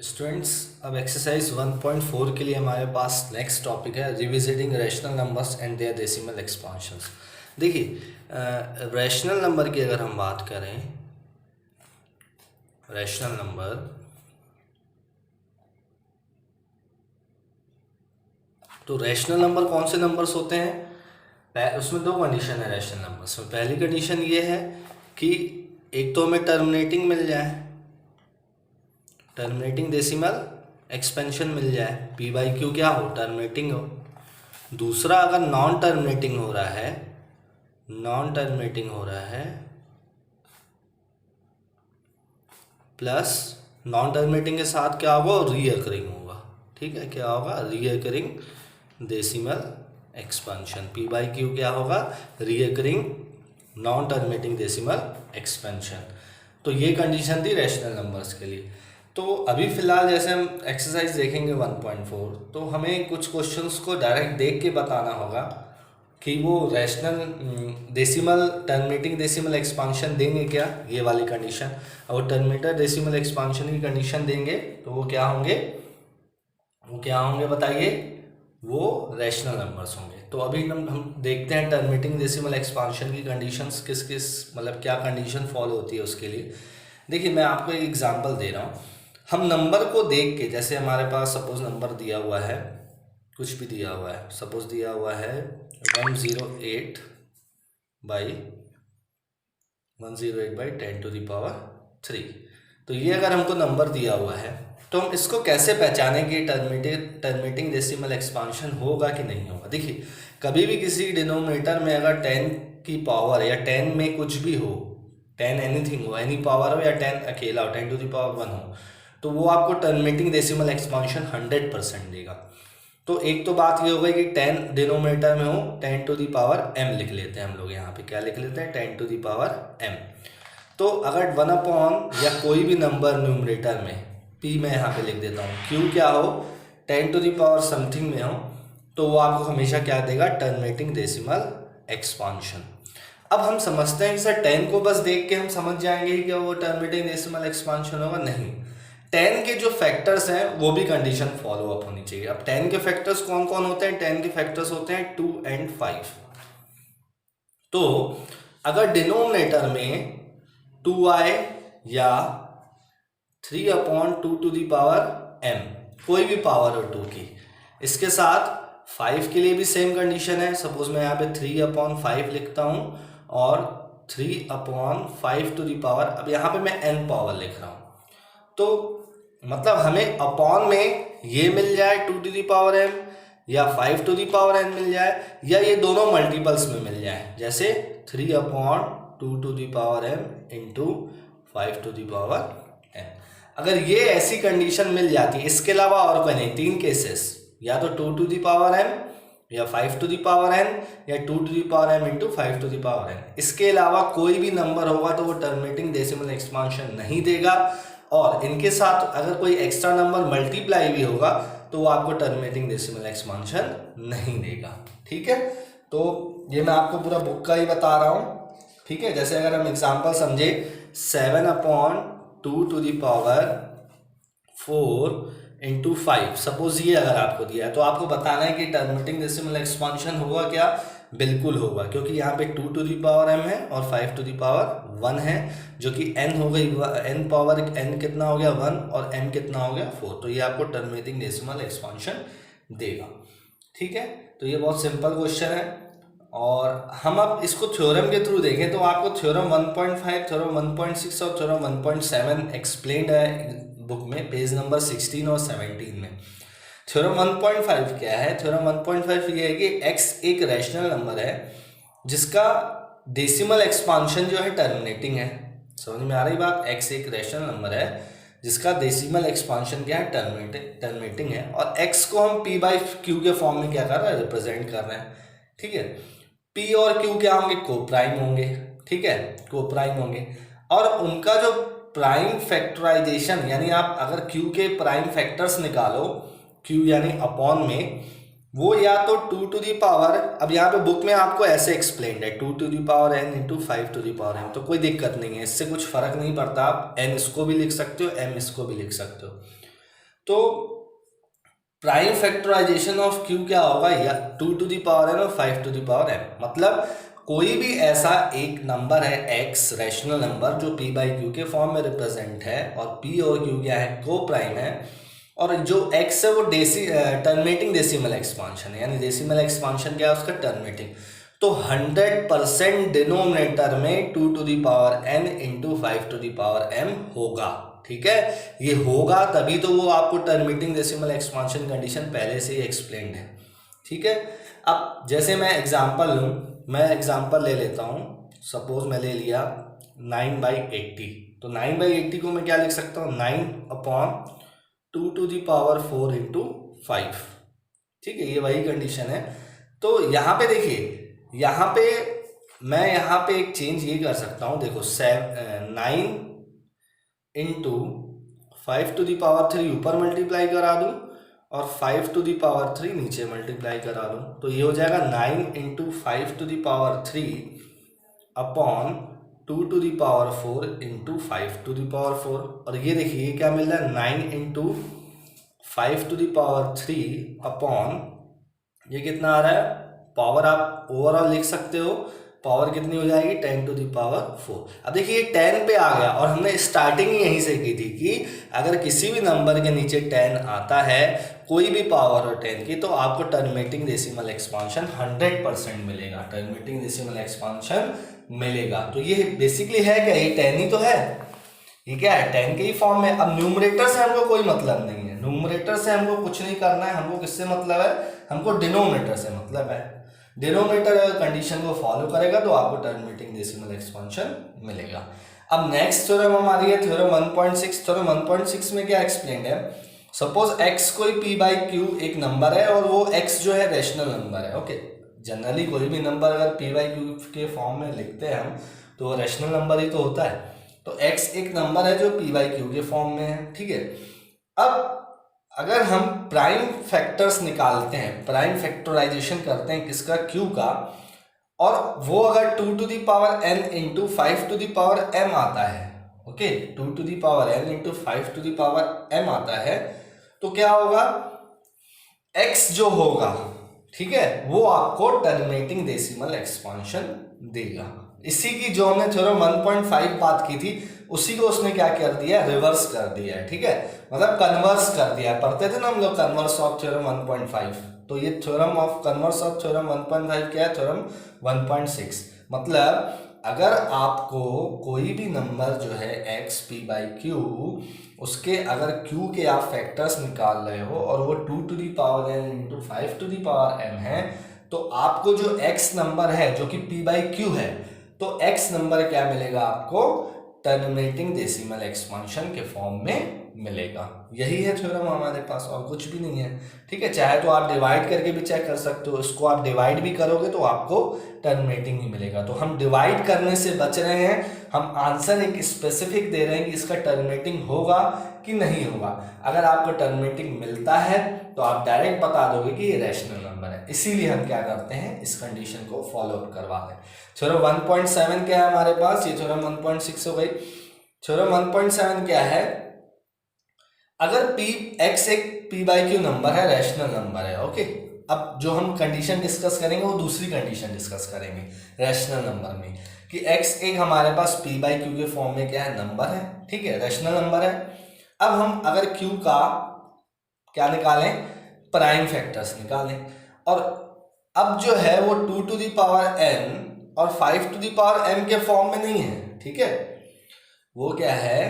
Students, अब exercise 1.4 के लिए हमारे पास नेक्स्ट टॉपिक है revisiting rational numbers and their decimal expansions. देखिए, रैशनल नंबर की अगर हम बात करें, रैशनल नंबर तो रैशनल नंबर कौन से नंबर्स होते हैं? उसमें दो कंडीशन है रैशनल नंबर्स में। पहली कंडीशन ये है कि एक तो हमें टर्मिनेटिंग मिल जाए, टर्मिनेटिंग डेसिमल एक्सपेंशन मिल जाए, पी बाई क्यू क्या हो, टर्मिनेटिंग हो। दूसरा, अगर नॉन टर्मिनेटिंग हो रहा है, नॉन टर्मिनेटिंग हो रहा है प्लस नॉन टर्मिनेटिंग के साथ क्या होगा, रीअकरिंग होगा। ठीक है, क्या होगा, recurring decimal expansion. P by Q क्या होगा, recurring non terminating decimal expansion. तो ये कंडीशन थी रैशनल नंबर्स के लिए। तो अभी फ़िलहाल जैसे हम एक्सरसाइज देखेंगे 1.4, तो हमें कुछ क्वेश्चंस को डायरेक्ट देख के बताना होगा कि वो rational decimal terminating decimal expansion देंगे क्या, ये वाली कंडीशन। और टर्मिनेटर डेसिमल एक्सपांशन की कंडीशन देंगे तो वो क्या होंगे, बताइए, वो रैशनल नंबर्स होंगे। तो अभी हम देखते हैं टर्मिनेटिंग डेसिमल एक्सपांशन की कंडीशंस किस किस, मतलब क्या कंडीशन फॉलो होती है उसके लिए। देखिए, मैं आपको एक एग्जांपल दे रहा हूँ। हम नंबर को देख के, जैसे हमारे पास सपोज नंबर दिया हुआ है, कुछ भी दिया हुआ है, सपोज दिया हुआ है 108 बाई 10/10⁻3। तो ये अगर हमको नंबर दिया हुआ है तो हम इसको कैसे पहचानें कि टर्मिनेटिंग डेसिमल एक्सपांशन होगा कि नहीं होगा। देखिए, कभी भी किसी डिनोमिनेटर में अगर 10 की पावर या 10 में कुछ भी हो, 10 एनीथिंग हो, एनी पावर हो, या 10 अकेला हो, 10⁻1 हो, तो वो आपको टर्मिनेटिंग डेसिमल एक्सपांशन 100% देगा। तो एक तो बात ये हो गई कि 10 डिनोमिनेटर में हो, 10⁻m लिख लेते हैं हम लोग। यहाँ पे क्या लिख लेते हैं, 10⁻m। तो अगर 1 या कोई भी नंबर न्यूमरेटर में, p मैं यहाँ पे लिख देता हूँ, q क्या हो, 10 समथिंग में हो, तो वो आपको हमेशा क्या देगा, टर्मिनेटिंग डेसिमल एक्सपांशन। अब हम समझते हैं कि सर 10 को बस देख के हम समझ जाएंगे कि वो टर्मिनेटिंग डेसिमल एक्सपांशन होगा। नहीं, 10 के जो फैक्टर्स हैं वो भी कंडीशन फॉलो अप होनी चाहिए। अब 10 के फैक्टर्स कौन कौन होते हैं? 10 के फैक्टर्स होते हैं 2 और 5। तो अगर डिनोमिनेटर में 2 आए या 3/2m, कोई भी पावर हो 2 की, इसके साथ 5 के लिए भी सेम कंडीशन है। सपोज मैं यहाँ पे 3/5 लिखता हूँ और 3/5, अब यहाँ पे मैं n पावर लिख रहा हूँ, तो मतलब हमें अपॉन में ये मिल जाए 2m या 5n मिल जाए, या ये दोनों मल्टीपल्स में मिल जाए, जैसे 3/2m इंटू 5n। अगर ये ऐसी कंडीशन मिल जाती है, इसके अलावा और कोई नहीं, 3 केसेस, या तो 2m या 5n या 2m इंटू 5n, इसके अलावा कोई भी नंबर होगा तो वो टर्मिनेटिंग डेसिमल एक्सपांशन नहीं देगा। और इनके साथ अगर कोई एक्स्ट्रा नंबर मल्टीप्लाई भी होगा तो वो आपको टर्मिनेटिंग डेसिमल एक्सपांशन नहीं देगा। ठीक है, तो ये मैं आपको पूरा बुक का ही बता रहा हूँ। ठीक है, जैसे अगर हम एग्जांपल समझे 7/2 इंटू 5, सपोज ये अगर आपको दिया है तो आपको बताना है कि टर्मिनेटिंग डेसिमल एक्सपांशन होगा क्या। बिल्कुल होगा, क्योंकि यहाँ पे 2m है और 5 है, जो कि n हो गई, n पावर n कितना हो गया 1 और m कितना हो गया 4, तो ये आपको टर्मिनेटिंग डेसिमल एक्सपांशन देगा। ठीक है, तो ये बहुत सिंपल क्वेश्चन है। और हम अब इसको थ्योरम के थ्रू देखें तो आपको थ्योरम 1.5, थ्योरम 1.6 और थ्योरम 1.7 एक्सप्लेन्ड है बुक में, पेज नंबर 16 और 17 में। थ्योरम 1.5 क्या है? थ्योरम 1.5 ये है कि x एक रैशनल नंबर है जिसका डेसिमल एक्सपांशन जो है टर्मिनेटिंग है। समझ में आ रही बात? x एक रैशनल नंबर है जिसका डेसिमल एक्सपांशन क्या है, टर्मिनेटिंग है, और x को हम p बाई क्यू के फॉर्म में क्या कर रहे हैं, रिप्रेजेंट कर रहे हैं। ठीक है, p और q क्या होंगे, कोप्राइम होंगे। ठीक है, कोप्राइम होंगे, और उनका जो प्राइम फैक्टराइजेशन, यानी आप अगर q के प्राइम फैक्टर्स निकालो, q यानी अपॉन में, वो या तो 2 अब यहाँ पे बुक में आपको ऐसे एक्सप्लेन्ड है 2n इंटू 5n, तो कोई दिक्कत नहीं है, इससे कुछ फर्क नहीं पड़ता, आप n इसको भी लिख सकते हो, m इसको भी लिख सकते हो। तो प्राइम फैक्टराइजेशन ऑफ क्यू क्या होगा, या 2 टू दी पावर एन और 5 टू दी पावर एन। मतलब कोई भी ऐसा एक नंबर है एक्स, रैशनल नंबर, जो p बाई क्यू के फॉर्म में रिप्रेजेंट है, और p और q क्या है, को प्राइम है, और जो x है वो टर्मिनेटिंग डेसिमल एक्सपांशन है, यानी डेसिमल एक्सपांशन क्या है उसका, टर्मिनेटिंग। तो 100% डिनोमिनेटर में 2 to the power n into 5 to the power m होगा। ठीक है, ये होगा तभी तो वो आपको टर्मिनेटिंग डेसिमल एक्सपांशन कंडीशन पहले से ही एक्सप्लेन्ड है। ठीक है, अब जैसे मैं एग्जांपल लूँ, मैं एग्जांपल ले लेता हूँ। सपोज मैं ले लिया 9/80, तो 9/80 को मैं क्या लिख सकता हूँ, 9/2 टू दी पावर 4 इंटू 5। ठीक है, ये वही कंडीशन है। तो यहाँ पे देखिए, यहाँ पे मैं यहाँ पे एक चेंज ये कर सकता हूँ, देखो 9 इंटू 5 टू दी पावर 3 ऊपर मल्टीप्लाई करा दूँ, और 5 टू दी पावर 3 नीचे मल्टीप्लाई करा दूँ, तो ये हो जाएगा 9 into 5 to the power 3 upon 2 to the power 4 into 5 to the power 4। और ये देखिए ये क्या मिल रहा है, 9 into 5 to the power 3 upon, ये कितना आ रहा है, पावर आप ओवरऑल लिख सकते हो, पावर कितनी हो जाएगी, 10 टू दी पावर 4। अब देखिए ये 10 पे आ गया, और हमने स्टार्टिंग ही यहीं से की थी कि अगर किसी भी नंबर के नीचे 10 आता है, कोई भी पावर हो 10 की, तो आपको टर्मिनेटिंग डेसिमल एक्सपांशन 100% मिलेगा, टर्मिनेटिंग डेसिमल एक्सपांशन मिलेगा। तो ये बेसिकली है क्या, ये 10 ही तो है, ये क्या है, 10 के ही फॉर्म में। अब न्यूमरेटर से हमको कोई मतलब नहीं है, न्यूमरेटर से हमको कुछ नहीं करना है, हमको किससे मतलब है, हमको डिनोमिनेटर से मतलब है। डिनोमिनेटर अगर कंडीशन को फॉलो करेगा तो आपको टर्मिनेटिंग डेसिमल एक्सपांशन मिलेगा। अब नेक्स्ट थ्योरम हमारी है थ्योरम 1.6। थ्योरम 1.6 में क्या एक्सप्लेन्ड है, सपोज x कोई p बाई क्यू एक नंबर है, और वो x जो है रैशनल नंबर है। ओके, जनरली कोई भी नंबर अगर p बाई क्यू के फॉर्म में लिखते हैं हम, तो वो रैशनल नंबर ही तो होता है। तो x एक नंबर है जो p बाई क्यू के फॉर्म में है। ठीक है, अब अगर हम प्राइम फैक्टर्स निकालते हैं, प्राइम फैक्टराइजेशन करते हैं किसका, q का, और वो अगर 2 to the power n into 5 to the power m आता है, okay, 2 to the power n into 5 to the power m आता है, तो क्या होगा, x जो होगा, ठीक है, वो आपको टर्मिनेटिंग डेसिमल एक्सपांशन देगा। इसी की जो हमने थ्योरम 1.5 बात की थी, उसी को उसने क्या कर दिया, रिवर्स कर दिया है। ठीक है, मतलब कन्वर्स कर दिया है। पढ़ते थे ना हम लोग कन्वर्स ऑफ थ्योरम 1.5, तो ये theorem of converse of theorem 1.5 क्या है, थ्योरम 1.6। मतलब अगर आपको कोई भी नंबर जो है x p बाई क्यू, उसके अगर q के आप फैक्टर्स निकाल रहे हो, और वो 2 to the power n into 5 to the power m है, तो आपको जो x नंबर है जो कि p बाई क्यू है, तो x नंबर क्या मिलेगा आपको, टर्मिनेटिंग डेसिमल एक्सपांशन के फॉर्म में मिलेगा। यही है थ्योरम हमारे पास, और कुछ भी नहीं है। ठीक है, चाहे तो आप डिवाइड करके भी चेक कर सकते हो, इसको आप डिवाइड भी करोगे तो आपको टर्मिनेटिंग ही मिलेगा। तो हम डिवाइड करने से बच रहे हैं, हम आंसर एक स्पेसिफिक दे रहे हैं कि इसका टर्मिनेटिंग होगा कि नहीं होगा। अगर आपको टर्मिनेटिंग मिलता है तो आप डायरेक्ट बता दोगे कि ये रैशनल नंबर है। इसीलिए हम क्या करते हैं, इस कंडीशन को फॉलो अप करवाते हैं। थ्योरम 1.7 क्या है हमारे पास, ये थ्योरम 1.6 हो गई। थ्योरम 1.7 क्या है, अगर x एक p बाई क्यू नंबर है, रैशनल नंबर है। ओके, अब जो हम कंडीशन डिस्कस करेंगे वो दूसरी कंडीशन डिस्कस करेंगे रैशनल नंबर में, कि x एक हमारे पास p बाई क्यू के फॉर्म में क्या है, नंबर है। ठीक है, रैशनल नंबर है। अब हम अगर q का क्या निकालें, प्राइम फैक्टर्स निकालें, और अब जो है वो 2 टू दी पावर n और 5 टू दी पावर m के फॉर्म में नहीं है। ठीक है, वो क्या है,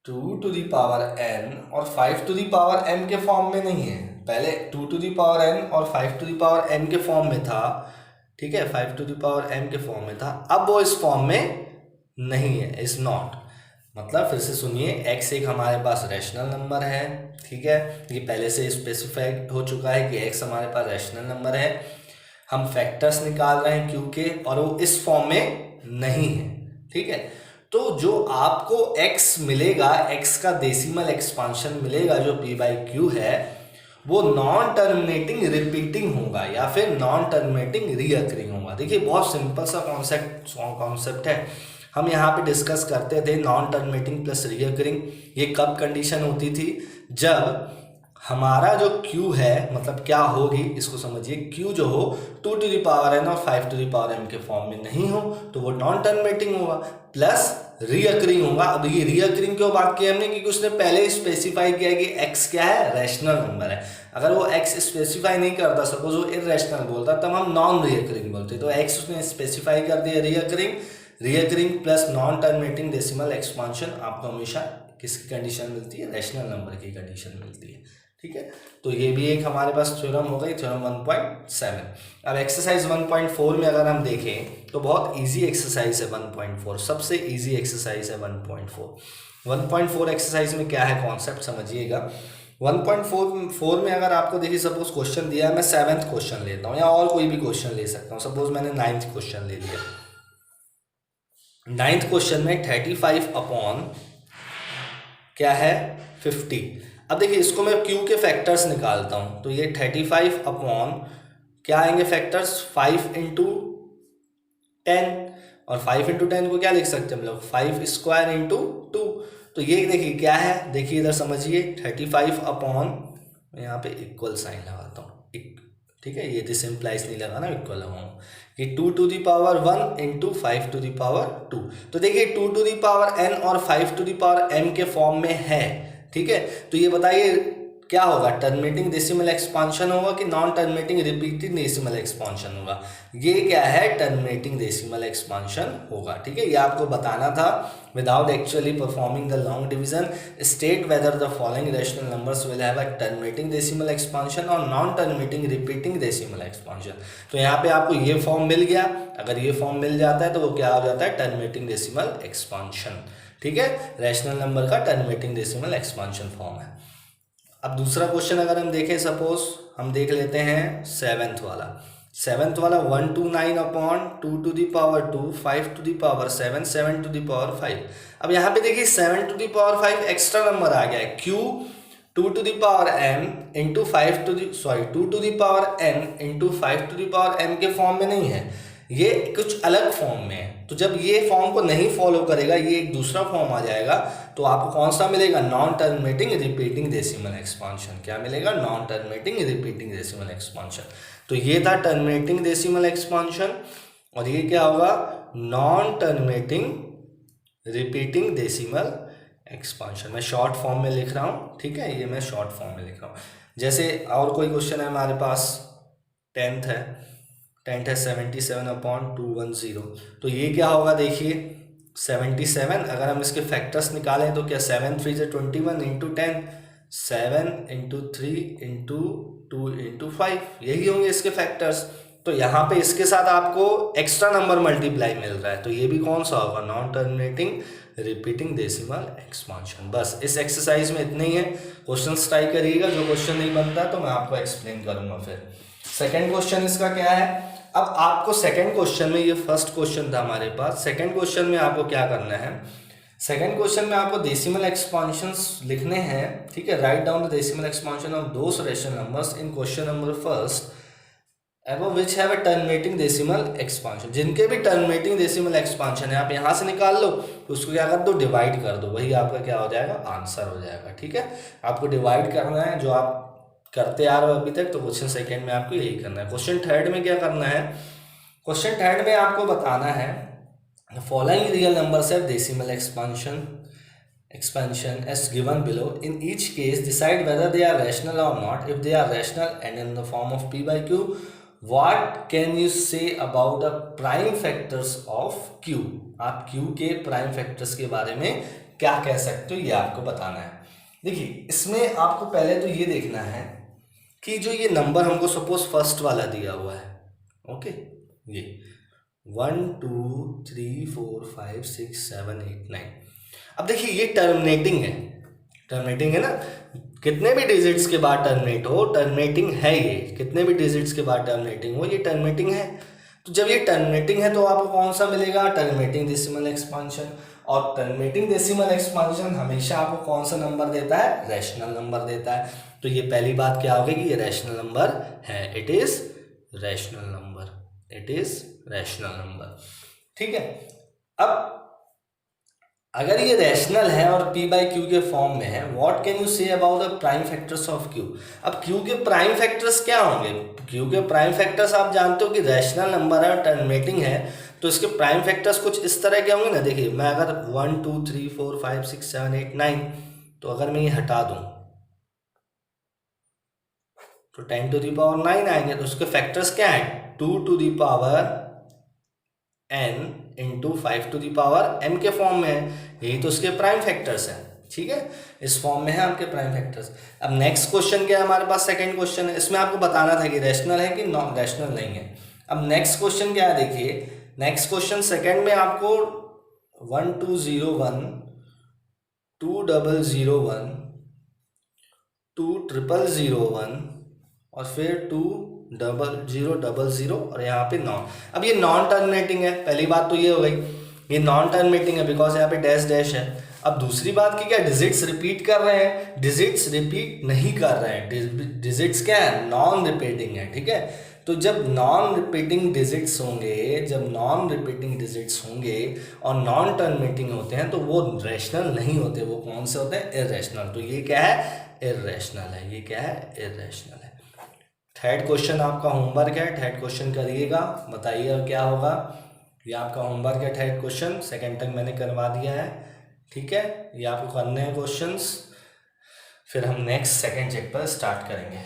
2 टू दी पावर n और 5 टू दी पावर m के फॉर्म में नहीं है। पहले 2 टू दी पावर n और 5 टू दी पावर m के फॉर्म में था। ठीक है, 5 टू दी पावर m के फॉर्म में था, अब वो इस फॉर्म में नहीं है, इज नॉट। मतलब फिर से सुनिए, x एक हमारे पास रैशनल नंबर है। ठीक है, ये पहले से स्पेसिफाइड हो चुका है कि x हमारे पास रैशनल नंबर है। हम फैक्टर्स निकाल रहे हैं q के, और वो इस फॉर्म में नहीं है। ठीक है, तो जो आपको x मिलेगा, x का डेसिमल एक्सपांशन मिलेगा जो p बाई क्यू है, वो नॉन टर्मिनेटिंग रिपीटिंग होगा या फिर नॉन टर्मिनेटिंग रीअकरिंग होगा। देखिए बहुत सिंपल सा कॉन्सेप्ट है, हम यहाँ पे डिस्कस करते थे नॉन टर्मिनेटिंग प्लस रीअकरिंग। ये कब कंडीशन होती थी, जब हमारा जो Q है, मतलब क्या होगी इसको समझिए, Q जो हो 2n और 5m के फॉर्म में नहीं हो तो वो नॉन टर्मिनेटिंग होगा, प्लस रीअकरिंग होगा। अब ये रीअकरिंग क्यों बात की हमने, क्योंकि उसने पहले स्पेसिफाई किया है कि x क्या है, रैशनल नंबर है। अगर वो x स्पेसिफाई नहीं करता, सपोज वो इररेशनल बोलता, तब हम नॉन रीअकरिंग बोलते। तो x उसने स्पेसिफाई कर दिया recurring plus non terminating decimal expansion आपको हमेशा किसकी कंडीशन मिलती है, रैशनल नंबर की कंडीशन मिलती है। ठीक है, तो ये भी एक हमारे पास थ्योरम हो गई, थ्योरम 1.7। अब एक्सरसाइज 1.4 में अगर हम देखें तो बहुत इजी एक्सरसाइज है 1.4, सबसे इजी एक्सरसाइज है 1.4। 1.4 एक्सरसाइज में क्या है कॉन्सेप्ट समझिएगा। 1.4 में अगर आपको देखिए सपोज क्वेश्चन दिया है, मैं 7th क्वेश्चन लेता हूँ या और कोई भी क्वेश्चन ले सकता हूँ। सपोज मैंने 9th क्वेश्चन ले लिया। 9th क्वेश्चन में 35 अपॉन क्या है 50। अब देखिए इसको मैं Q के फैक्टर्स निकालता हूं, तो ये 35 अपॉन क्या आएंगे फैक्टर्स, 5 इंटू 10, और 5 इंटू 10 को क्या लिख सकते हैं हम लोग, 5 स्क्वायर इंटू 2। तो ये देखिए क्या है, देखिए इधर समझिए 35 अपॉन, यहाँ पे इक्वल साइन लगाता हूँ, ठीक है, ये दिस इम्प्लाइज नहीं लगाना, इक्वल लगाऊंगा, ये 2 to the power 1 into 5 to the power 2। तो देखिए 2 टू दी पावर n और 5 टू दी पावर m के फॉर्म में है। ठीक है, तो ये बताइए क्या होगा, टर्मिनेटिंग डेसिमल एक्सपांशन होगा कि non terminating repeated decimal expansion होगा। ये क्या है, टर्मिनेटिंग डेसिमल एक्सपांशन होगा। ठीक है, ये आपको बताना था। Without actually performing the long division, state whether the following rational numbers will have a terminating decimal expansion और non terminating repeating decimal expansion. तो यहाँ पे आपको ये फॉर्म मिल गया। अगर ये फॉर्म मिल जाता है तो वो क्या हो जाता है, टर्मिनेटिंग डेसिमल एक्सपांशन। ठीक है, रैशनल नंबर का टर्मिनेटिंग डेसिमल एक्सपांशन फॉर्म है। अब दूसरा क्वेश्चन अगर हम देखें, सपोज हम देख लेते हैं 7th वाला। 129 upon 2 to the power 2, 5 to the power 7, 7 to the power 5। अब यहाँ पे देखिए 7 to the power 5 extra number आ गया है। Q 2 to the power m into 2 to the power n into 5 to the power m के form में नहीं है, ये कुछ अलग फॉर्म में है। तो जब ये फॉर्म को नहीं फॉलो करेगा, ये एक दूसरा फॉर्म आ जाएगा, तो आपको कौन सा मिलेगा, non terminating repeating decimal expansion. क्या मिलेगा, non terminating repeating decimal expansion. तो ये था टर्मिनेटिंग डेसिमल एक्सपांशन, और ये क्या होगा, non terminating repeating decimal expansion. मैं शॉर्ट फॉर्म में लिख रहा हूँ। ठीक है, ये मैं शॉर्ट फॉर्म में लिख रहा हूँ। जैसे और कोई क्वेश्चन है हमारे पास, 10th है 77 अपॉन 210। तो ये क्या होगा, देखिए 77, अगर हम इसके फैक्टर्स निकालें तो क्या 7 3 से 21 इंटू 10, 7 इंटू 3 इंटू 2 इंटू 5, यही होंगे इसके फैक्टर्स। तो यहाँ पे इसके साथ आपको एक्स्ट्रा नंबर मल्टीप्लाई मिल रहा है, तो ये भी कौन सा होगा, non terminating repeating decimal expansion. बस इस एक्सरसाइज में इतना ही है। क्वेश्चन ट्राई करिएगा, जो क्वेश्चन नहीं बनता तो मैं आपको एक्सप्लेन करूंगा। फिर सेकेंड क्वेश्चन इसका क्या है। अब आपको सेकंड क्वेश्चन में, ये फर्स्ट क्वेश्चन था हमारे पास, सेकंड क्वेश्चन में आपको क्या करना है, सेकंड क्वेश्चन में आपको डेसिमल एक्सपांशंस लिखने हैं। ठीक है, write down the decimal expansion of those rational numbers in question number first above which have a terminating decimal expansion. जिनके भी टर्मिनेटिंग डेसिमल एक्सपांशन है, आप यहाँ से निकाल लो, तो उसको क्या कर दो, डिवाइड कर दो, वही आपका क्या हो जाएगा, आंसर हो जाएगा। ठीक है, आपको डिवाइड करना है, जो आप करते आ रहे हो अभी तक। तो क्वेश्चन सेकंड में आपको यही करना है। क्वेश्चन थर्ड में क्या करना है, क्वेश्चन थर्ड में आपको बताना है following real numbers have decimal expansion as given below. In each case decide whether they are rational or not. If they are rational and in the form of p by q, what can you say about the prime factors of q? आप q के prime factors के बारे में क्या कह सकते हो, ये आपको बताना है। देखिए इसमें आपको पहले तो ये देखना है कि जो ये नंबर हमको सपोज फर्स्ट वाला दिया हुआ है, ओके, ये 1 2 3 4 5 6 7 8 9। अब देखिए ये टर्मिनेटिंग है ना, कितने भी डिजिट्स के बाद टर्मिनेट हो, टर्मिनेटिंग है। ये कितने भी डिजिट्स के बाद टर्मिनेटिंग हो, ये टर्मिनेटिंग है। तो जब ये टर्मिनेटिंग है तो आपको कौन सा मिलेगा, टर्मिनेटिंग डेसिमल एक्सपांशन। और टर्मिनेटिंग डेसिमल एक्सपांशन हमेशा आपको कौन सा नंबर देता है, रैशनल नंबर देता है। तो ये पहली बात क्या होगी कि ये रैशनल नंबर है, इट इज रैशनल नंबर। ठीक है, अब अगर ये रैशनल है और p बाई क्यू के फॉर्म में है, what can you say about the prime factors of q। अब q के प्राइम फैक्टर्स क्या होंगे? q के प्राइम फैक्टर्स आप जानते हो कि रैशनल नंबर है, टर्मिनेटिंग है, तो इसके प्राइम फैक्टर्स कुछ इस तरह के होंगे ना। देखिए मैं अगर 1 2 3 4 5 6 7 8 9, तो अगर मैं ये हटा दूं तो 10 टू द पावर 9 आएंगे। तो उसके फैक्टर्स क्या है? 2 to the power n into 5 to the power m के फॉर्म में है। यही तो उसके प्राइम फैक्टर्स हैं। ठीक है, इस फॉर्म में है आपके प्राइम फैक्टर्स। अब नेक्स्ट क्वेश्चन क्या है हमारे पास? सेकंड क्वेश्चन है। इसमें आपको बताना था कि रैशनल है कि नॉन रैशनल नहीं है। अब नेक्स्ट क्वेश्चन क्या है? देखिए नेक्स्ट क्वेश्चन सेकंड में आपको 1201 2001 2001 और फिर 20000 और यहाँ पे नॉन। अब ये नॉन टर्मिनेटिंग है, पहली बात तो ये हो गई, ये नॉन टर्मिनेटिंग है बिकॉज यहाँ पे डैश डैश है। अब दूसरी बात की क्या, डिजिट्स रिपीट कर रहे हैं? डिजिट्स रिपीट नहीं कर रहे हैं। डिजिट्स क्या है? नॉन रिपीटिंग है। ठीक है, तो जब नॉन रिपीटिंग डिजिट्स होंगे और नॉन टर्मिनेटिंग होते हैं तो वो रैशनल नहीं होते, वो कौन से होते हैं? इररेशनल। तो ये क्या है? इररेशनल है। ये क्या है? इररेशनल है। थर्ड क्वेश्चन आपका होमवर्क है, थर्ड क्वेश्चन करिएगा, बताइए क्या होगा। ये आपका होमवर्क है थर्ड क्वेश्चन, सेकंड तक मैंने करवा दिया है। ठीक है, ये आपको करने हैं क्वेश्चंस, फिर हम नेक्स्ट सेकंड चैप्टर स्टार्ट करेंगे।